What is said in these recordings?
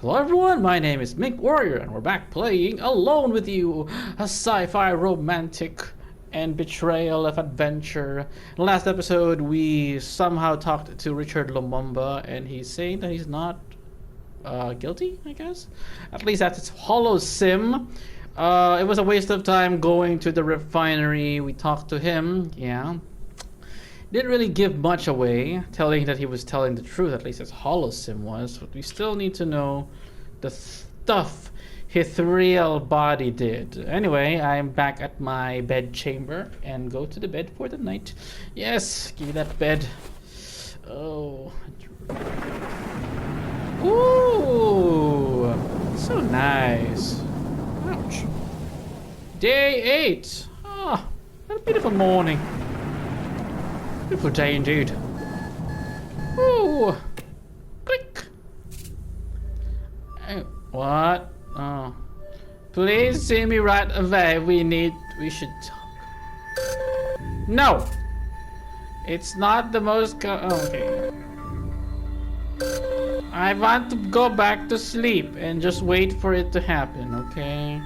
Hello everyone, my name is Minkwarrior and we're back playing Alone with You, a sci-fi romantic and betrayal of adventure. In the last episode we somehow talked to Richard Lumumba and he's saying that he's not guilty, I guess. At least that's its hollow sim. It was a waste of time going to the refinery. We talked to him, yeah. Didn't really give much away, telling that he was telling the truth, at least his holosim was, but we still need to know the stuff his real body did. Anyway, I'm back at my bed chamber and go to the bed for the night. Yes, give me that bed. Oh. Ooh, so nice. Ouch. Day 8. Ah, what a beautiful morning. Beautiful day indeed. Ooh. Click. What? Oh. Please see me right away. We should talk. No! It's not the most okay. I want to go back to sleep and just wait for it to happen, okay?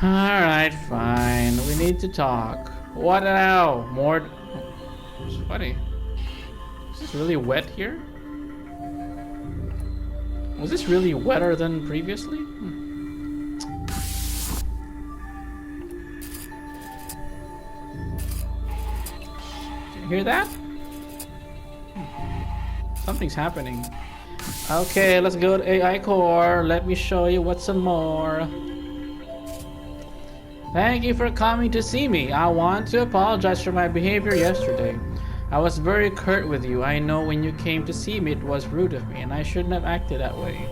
Alright, fine. We need to talk. What now? More... It's funny. Is this really wet here? Was this really wetter than previously? Did you hear that? Something's happening. Okay, let's go to AI core. Let me show you what's some more. Thank you for coming to see me. I want to apologize for my behavior yesterday. I was very curt with you. I know when you came to see me it was rude of me and I shouldn't have acted that way.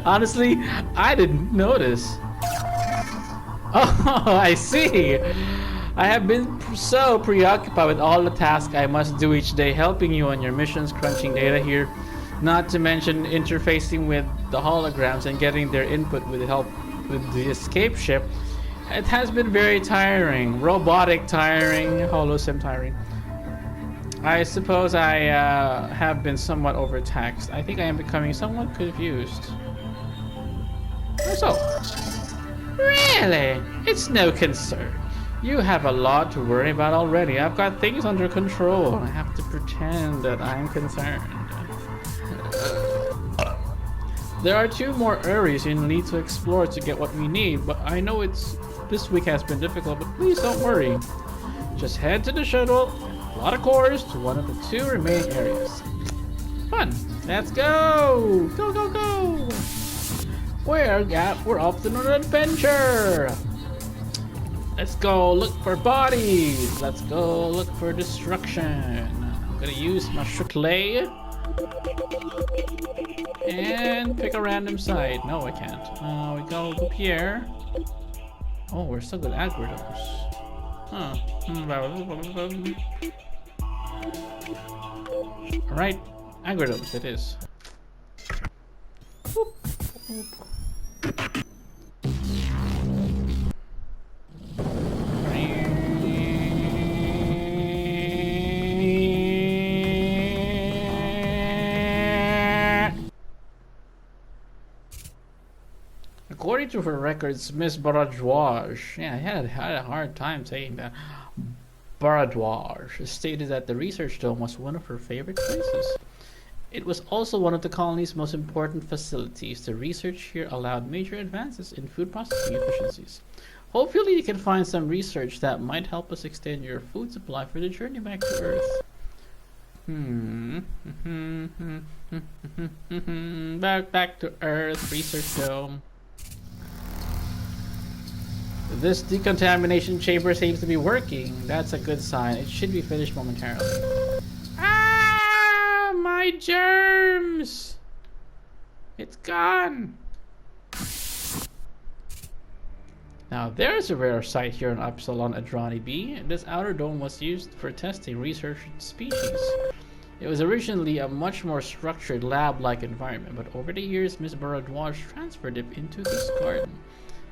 Honestly, I didn't notice. Oh, I see. I have been so preoccupied with all the tasks I must do each day, helping you on your missions, crunching data here, not to mention interfacing with the holograms and getting their input with help with the escape ship. It has been very tiring, robotic tiring, holosim tiring. I suppose I have been somewhat overtaxed. I think I am becoming somewhat confused. So, really? It's no concern. You have a lot to worry about already. I've got things under control. I have to pretend that I'm concerned. There are 2 more areas you need to explore to get what we need, but I know this week has been difficult, but please don't worry. Just head to the shuttle, a lot of cores, to one of the 2 remaining areas. Fun! Let's go! Go, go, go! We're off on an adventure! Let's go look for bodies! Let's go look for destruction. I'm gonna use my shukle and pick a random side. No, I can't. We go up here. Oh, we're still good at Agro Domes. Huh. Alright, Agro Domes it is. Boop, boop. According to her records, Miss Baradwaj, yeah, I had a hard time saying that. Baradwaj stated that the research dome was one of her favorite places. It was also one of the colony's most important facilities. The research here allowed major advances in food processing efficiencies. Hopefully you can find some research that might help us extend your food supply for the journey back to Earth. Back to Earth, research dome. This decontamination chamber seems to be working. That's a good sign. It should be finished momentarily. Ah, my germs! It's gone. Now there's a rare site here in Epsilon Adrani B. This outer dome was used for testing research species. It was originally a much more structured lab-like environment, but over the years Ms. Baradwaj transferred it into this garden.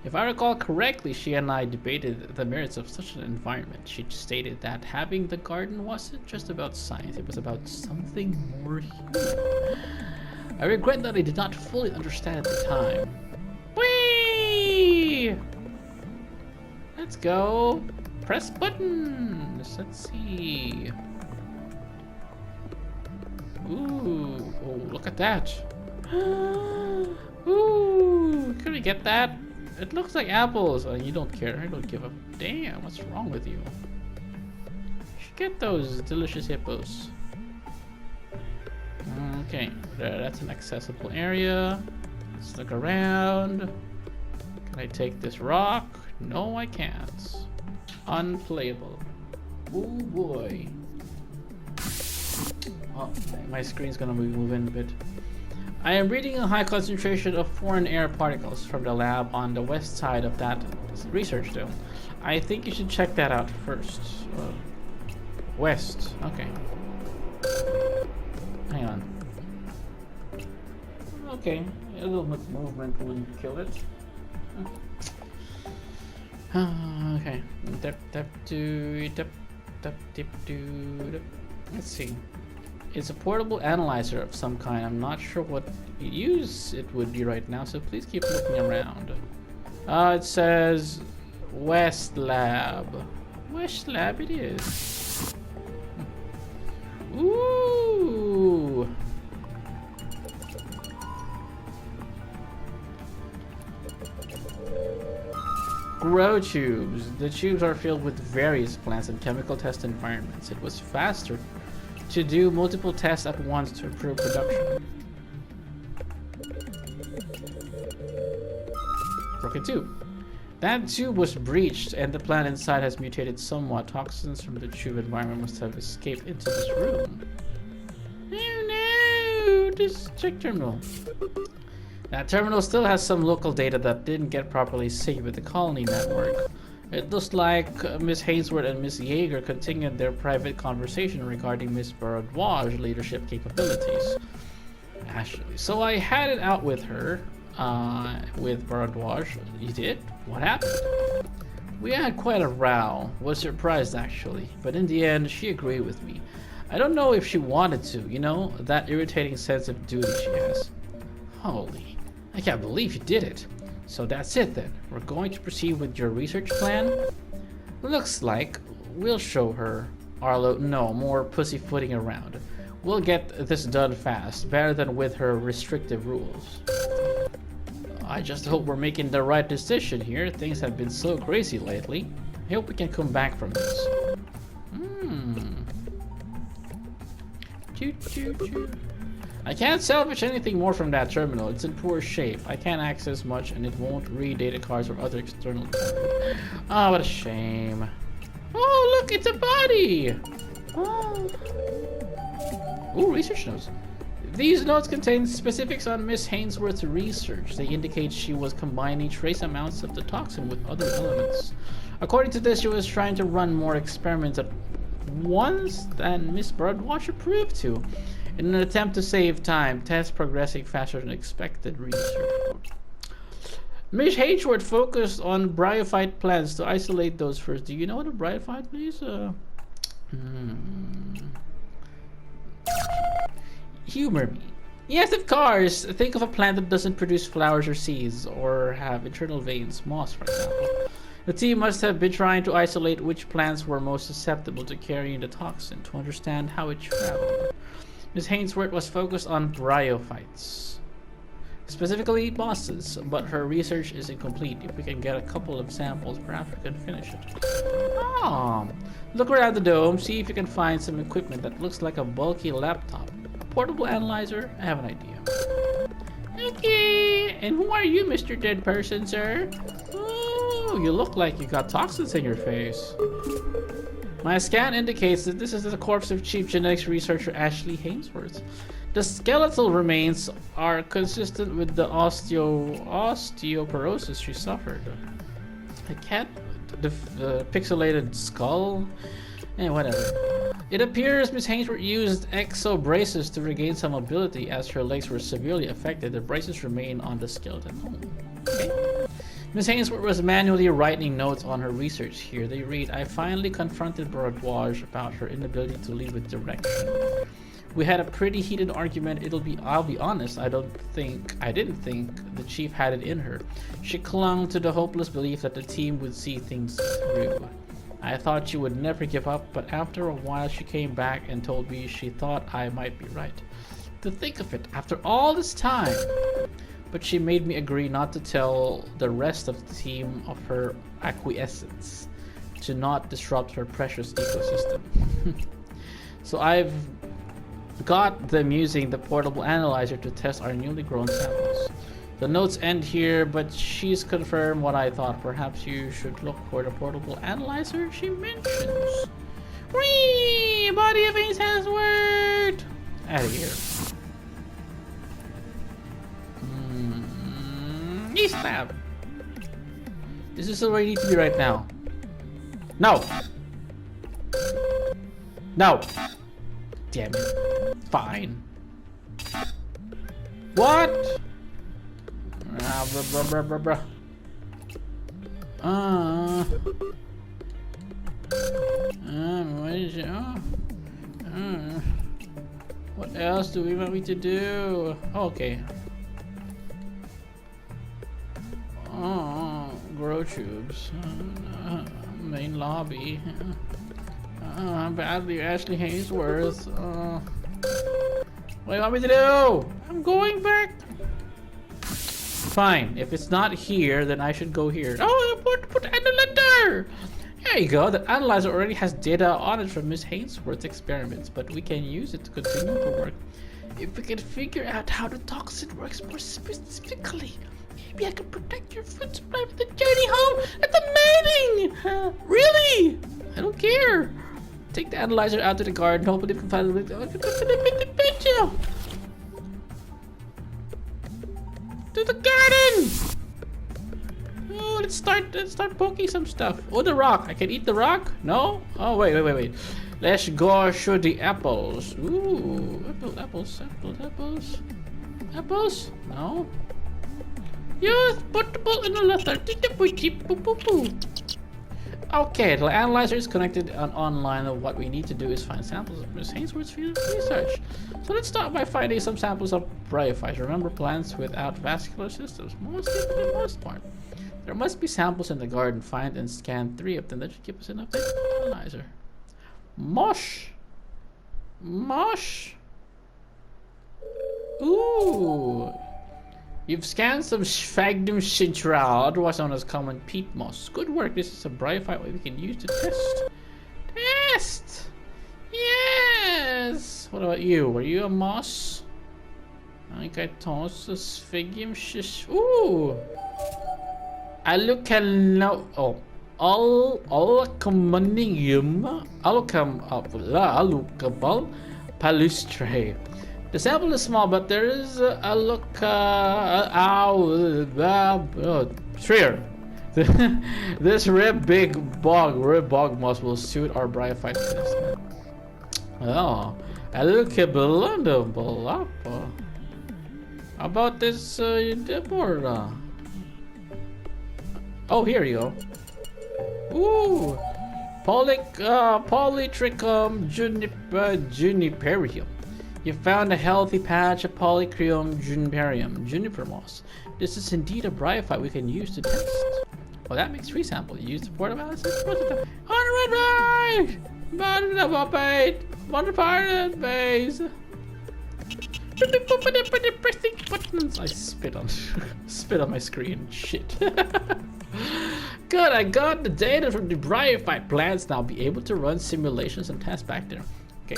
If I recall correctly, she and I debated the merits of such an environment. She stated that having the garden wasn't just about science, it was about something more human. I regret that I did not fully understand at the time. Whee! Let's go. Press buttons. Let's see. Ooh, oh, look at that. Ooh, could we get that? It looks like apples. You don't care. I don't give a damn. What's wrong with you? You should get those delicious hippos. Okay, that's an accessible area. Let's look around. Can I take this rock? No, I can't. Unplayable. Oh boy. Oh, my screen's gonna be moving a bit. I am reading a high concentration of foreign air particles from the lab on the west side of that research dome. I think you should check that out first. West. Okay. Hang on. Okay, a little bit movement wouldn't kill it. Okay. Let's see. It's a portable analyzer of some kind. I'm not sure what use it would be right now, so please keep looking around. It says West Lab. West Lab it is. Ooh. Grow tubes. The tubes are filled with various plants and chemical test environments. It was faster to do multiple tests at once to improve production. Broken tube. That tube was breached and the plant inside has mutated somewhat. Toxins from the tube environment must have escaped into this room. Oh no! This check terminal. That terminal still has some local data that didn't get properly synced with the colony network. It looks like Miss Hainsworth and Miss Yeager continued their private conversation regarding Miss Baradwaj's leadership capabilities. Actually, so I had it out with her, with Baradwaj. You did? What happened? We had quite a row. Was surprised actually, but in the end, she agreed with me. I don't know if she wanted to, you know, that irritating sense of duty she has. Holy, I can't believe you did it. So that's it then. We're going to proceed with your research plan? Looks like we'll show her Arlo no more pussyfooting around. We'll get this done fast, better than with her restrictive rules. I just hope we're making the right decision here. Things have been so crazy lately. I hope we can come back from this. I can't salvage anything more from that terminal. It's in poor shape. I can't access much and it won't read data cards or other external code. Oh, what a shame. Oh, look, it's a body! Oh. Ooh, research notes. These notes contain specifics on Miss Hainsworth's research. They indicate she was combining trace amounts of the toxin with other elements. According to this, she was trying to run more experiments at once than Miss Baradwaj approved to. In an attempt to save time, tests progressing faster than expected. Research. Miss Hainsworth focused on bryophyte plants to isolate those first. Do you know what a bryophyte is? Humor me. Yes, of course. Think of a plant that doesn't produce flowers or seeds, or have internal veins, moss, for example. The team must have been trying to isolate which plants were most susceptible to carrying the toxin to understand how it traveled. Ms. Hainsworth was focused on bryophytes, specifically mosses, but her research is incomplete. If we can get a couple of samples, perhaps we can finish it. Oh, look around the dome, see if you can find some equipment that looks like a bulky laptop. A portable analyzer? I have an idea. Okay, and who are you, Mr. Dead Person, sir? Oh, you look like you got toxins in your face. My scan indicates that this is the corpse of chief genetics researcher Ashley Hainsworth. The skeletal remains are consistent with the osteoporosis she suffered. I can't... the pixelated skull? Whatever. It appears Miss Hainsworth used exo braces to regain some mobility as her legs were severely affected. The braces remain on the skeleton. Oh, okay. Ms. Hainsworth was manually writing notes on her research here. They read, I finally confronted Baradwaj about her inability to lead with direction. We had a pretty heated argument. I'll be honest, I didn't think the chief had it in her. She clung to the hopeless belief that the team would see things through. I thought she would never give up, but after a while she came back and told me she thought I might be right. To think of it, after all this time! But she made me agree not to tell the rest of the team of her acquiescence, to not disrupt her precious ecosystem. So I've got them using the portable analyzer to test our newly grown samples. The notes end here, but she's confirmed what I thought. Perhaps you should look for the portable analyzer she mentions. Whee! Body of Ace has word! Out of here. East Lab! This is where I need to be right now. No! No! Damn it. Fine. What? What else do we want me to do? Okay. Grow tubes. Main lobby. Badly Ashley Hainsworth. What do you want me to do? I'm going back. Fine. If it's not here, then I should go here. Oh, put analyzer. There you go. The analyzer already has data on it from Miss Hainsworth's experiments, but we can use it to continue to work. If we can figure out how the toxin works more specifically, maybe I can protect your food supply for the journey home. That's amazing! Really? I don't care. Take the analyzer out to the garden. Hopefully we can find the picture. To the garden! Oh, let's start poking some stuff. Oh, the rock. I can eat the rock? No? Oh, wait. Let's go show the apples. Ooh, apples. Apples? No. Use portable analyzer. Okay, the analyzer is connected and online. What we need to do is find samples of Miss Hainsworth's field of research. So let's start by finding some samples of bryophytes. Remember, plants without vascular systems, mostly for the most part. There must be samples in the garden. Find and scan 3 of them. That should give us an update on the analyzer. Mosh! Ooh! You've scanned some Sphagnum central, otherwise known as common peat moss. Good work. This is a bryophyte we can use to test. Test! Yes! What about you? Were you a moss? I think I tossed a Sphagnum Ooh! Alucano. Oh. Alcomonium. Alucabal palustre. The sample is small, but there is a look. Sure. This rib bog moss will suit our bryophyte test. Oh, How about this Deborah? Oh, here you go. Ooh, Polytrichum juniperium. You found a healthy patch of Polytrichum juniperium, juniper moss. This is indeed a bryophyte we can use to test. Well, that makes 3 samples. Use the port analysis. On red right! Modified base. Pressing buttons. I spit on my screen. Shit. Good, I got the data from the bryophyte plants. Now be able to run simulations and tests back there. Okay.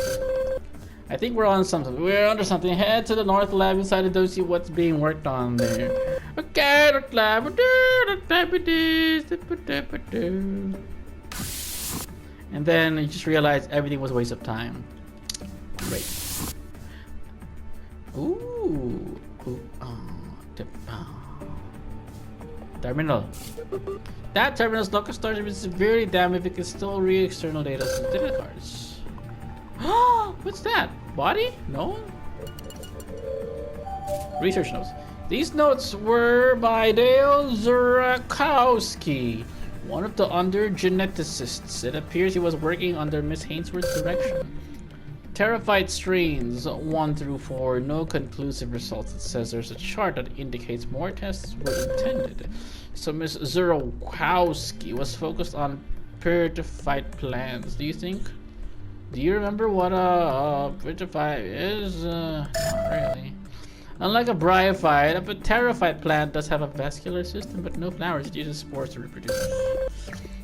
I think we're on something. We're under something. Head to the north lab inside and see what's being worked on there. Okay, north lab. And then you just realize everything was a waste of time. Great. Ooh. Terminal. That terminal's local storage is severely damaged. It can still read external data from data cards. What's that? Body? No? Research notes. These notes were by Dale Zurakowski, one of the under-geneticists. It appears he was working under Miss Hainsworth's direction. Pterophyte strains 1 through 4, no conclusive results. It says there's a chart that indicates more tests were intended. So Ms. Zurowkowski was focused on pterophyte plants. Do you remember what a pterophyte is? Not really. Unlike a bryophyte, a pterophyte plant does have a vascular system but no flowers. It uses spores to reproduce.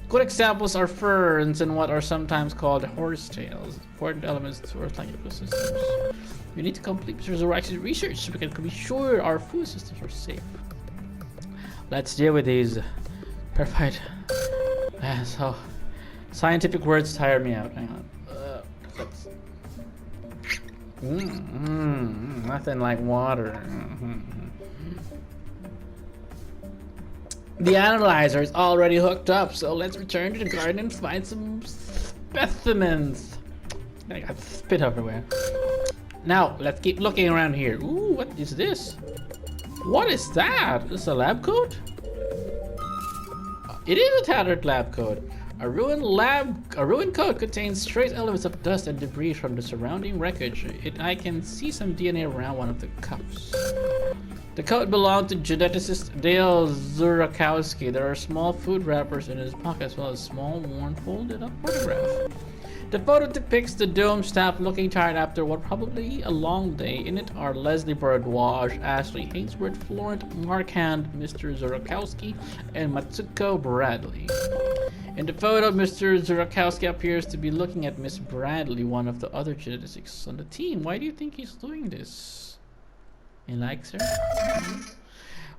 Good examples are ferns and what are sometimes called horsetails. Important elements to Earth-like ecosystems. We need to complete Mr. Zorax's research so we can be sure our food systems are safe. Let's deal with these perfect. So, scientific words tire me out. Hang on. Nothing like water. The analyzer is already hooked up, so let's return to the garden and find some specimens. I got spit everywhere. Now, let's keep looking around here. Ooh, what is this? What is that? Is this a lab coat? It is a tattered lab coat. A ruined coat contains trace elements of dust and debris from the surrounding wreckage. I can see some DNA around one of the cuffs. The coat belonged to geneticist Dale Zurowkowski. There are small food wrappers in his pocket as well as small, worn, folded up photograph. The photo depicts the dome staff looking tired after what probably a long day. In it are Leslie Birdwash, Ashley Hainsworth, Florent Marquand, Mr. Zurowkowski, and Matsuko Bradley. In the photo, Mr. Zurowkowski appears to be looking at Miss Bradley, one of the other geneticists on the team. Why do you think he's doing this? He likes her?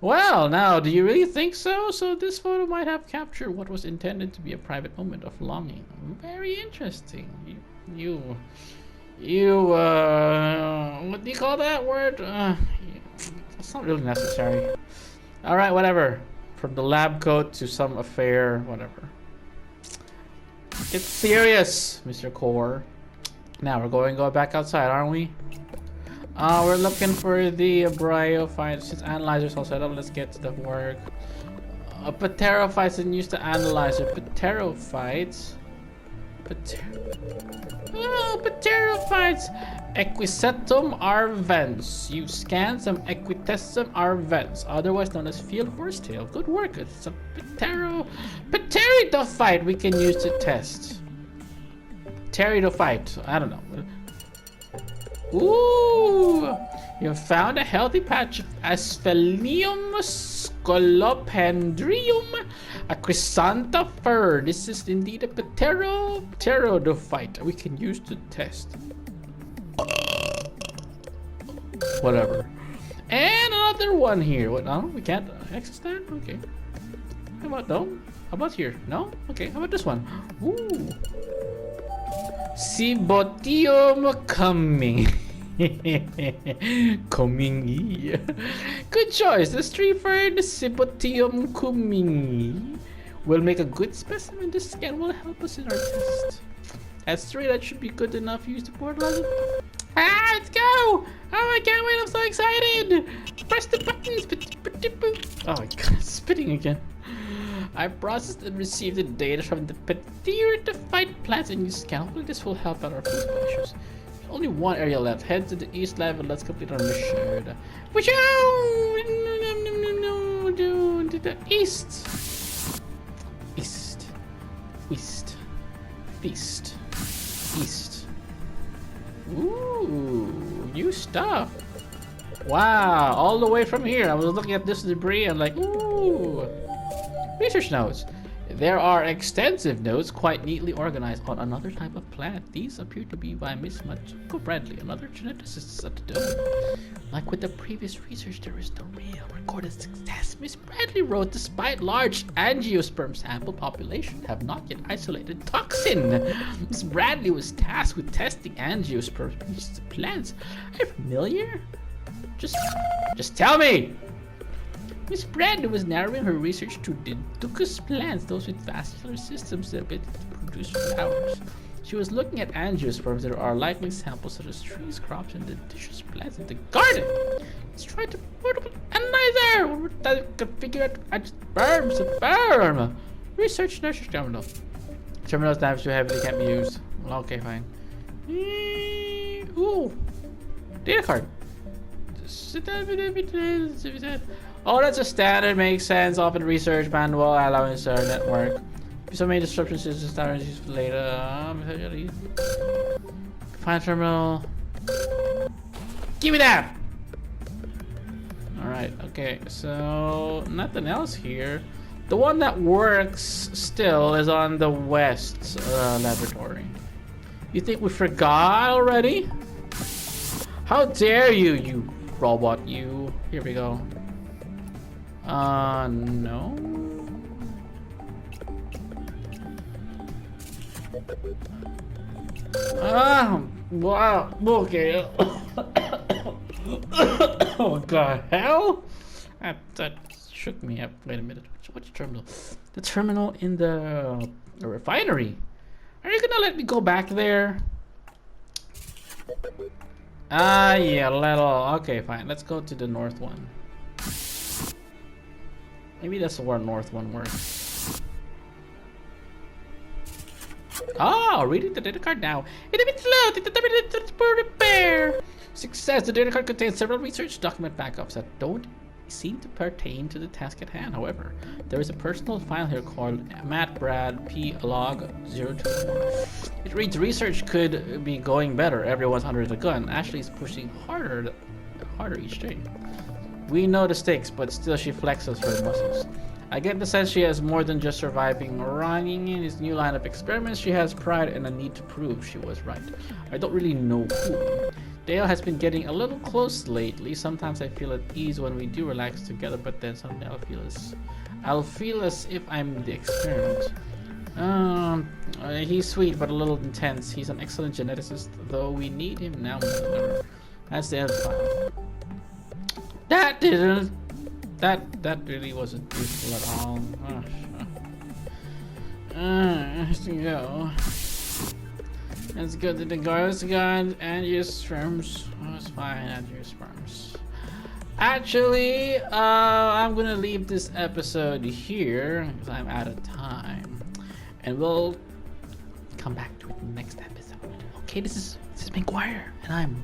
Well, now, do you really think so? So this photo might have captured what was intended to be a private moment of longing. Very interesting. What do you call that word? It's not really necessary. Alright, whatever. From the lab coat to some affair, whatever. Get serious, Mr. Core. Now we're going to go back outside, aren't we? We're looking for the bryophytes. Since analyzer's all set up, let's get to the work. Pterophytes and used to analyzer. Pterophytes. Pterophytes. Equisetum arvens. You scan some Equitesum arvens, otherwise known as field horsetail. Good work. It's a pteridophyte we can use to test. Pteridophyte. I don't know. Ooh! You found a healthy patch of Asphelium scolopendrium, a chrysantha fir. This is indeed a pteridophyte we can use to test. Whatever. And another one here. What? No, we can't access that? Okay. How about no? How about here? No? Okay, how about this one? Ooh. Cibotium coming. Coming. Good choice. The tree fern, the Cibotium coming, will make a good specimen. This scan will help us in our test. That's 3. That should be good enough. Use the portal. Let's go! Oh, I can't wait. I'm so excited. Press the buttons. Oh my god, spitting again. I processed and received the data from the pteridophyte plants and used scalpel. This will help out our food issues. Only one area left. Head to the east lab and let's complete our mission. Push out! No, to the east. East. West. East. East. Ooh, new stuff. Wow, all the way from here. I was looking at this debris and like, ooh. Research notes. There are extensive notes quite neatly organized on another type of plant. These appear to be by Miss Matsuko Bradley, another geneticist at the dome. Like with the previous research, there is no real recorded success. Miss Bradley wrote, despite large angiosperm sample population have not yet isolated toxin. Miss Bradley was tasked with testing angiosperm species of plants. Are you familiar? Just tell me! Miss Bradley was narrowing her research to Didicus plants, those with vascular systems that ability to produce flowers. She was looking at angiosperms that are likely samples such as trees, crops, and deciduous plants in the garden. Let's try to analyzer! We can figure out sperm. Research nursery terminal. Terminal's damaged too heavily, can't be used. Well, okay, fine. Ooh, data card. Oh, that's a standard. Makes sense. Often research manual allowing our network. So many disruptions to the standards used for later. Find terminal. Give me that. All right. Okay. So nothing else here. The one that works still is on the west laboratory. You think we forgot already? How dare you, you robot, you. Here we go. No. Wow. Okay. Oh god, hell? That shook me up. Wait a minute. Which terminal? The terminal in the refinery. Are you gonna let me go back there? Yeah, okay, fine. Let's go to the north one. Maybe that's where north one works. Oh, reading the data card now. It's a bit slow. Take the time for repair. Success. The data card contains several research document backups that don't seem to pertain to the task at hand. However, there is a personal file here called Matt Brad P log 024. It reads research could be going better. Everyone's under the gun. Ashley is pushing harder each day. We know the stakes, but still she flexes her muscles. I get the sense she has more than just surviving. Running in his new line of experiments, she has pride and a need to prove she was right. I don't really know who. Dale has been getting a little close lately. Sometimes I feel at ease when we do relax together, but then someday I'll feel as if I'm the experiment. He's sweet but a little intense. He's an excellent geneticist, though we need him now more than ever. That's the end of the file. That really wasn't useful at all. Let's go. Let's go to the Garlic God and use sperms. Oh, it's fine, and use sperms. Actually, I'm gonna leave this episode here because I'm out of time, and we'll come back to it next episode. Okay, this is Minkwarrior, and I'm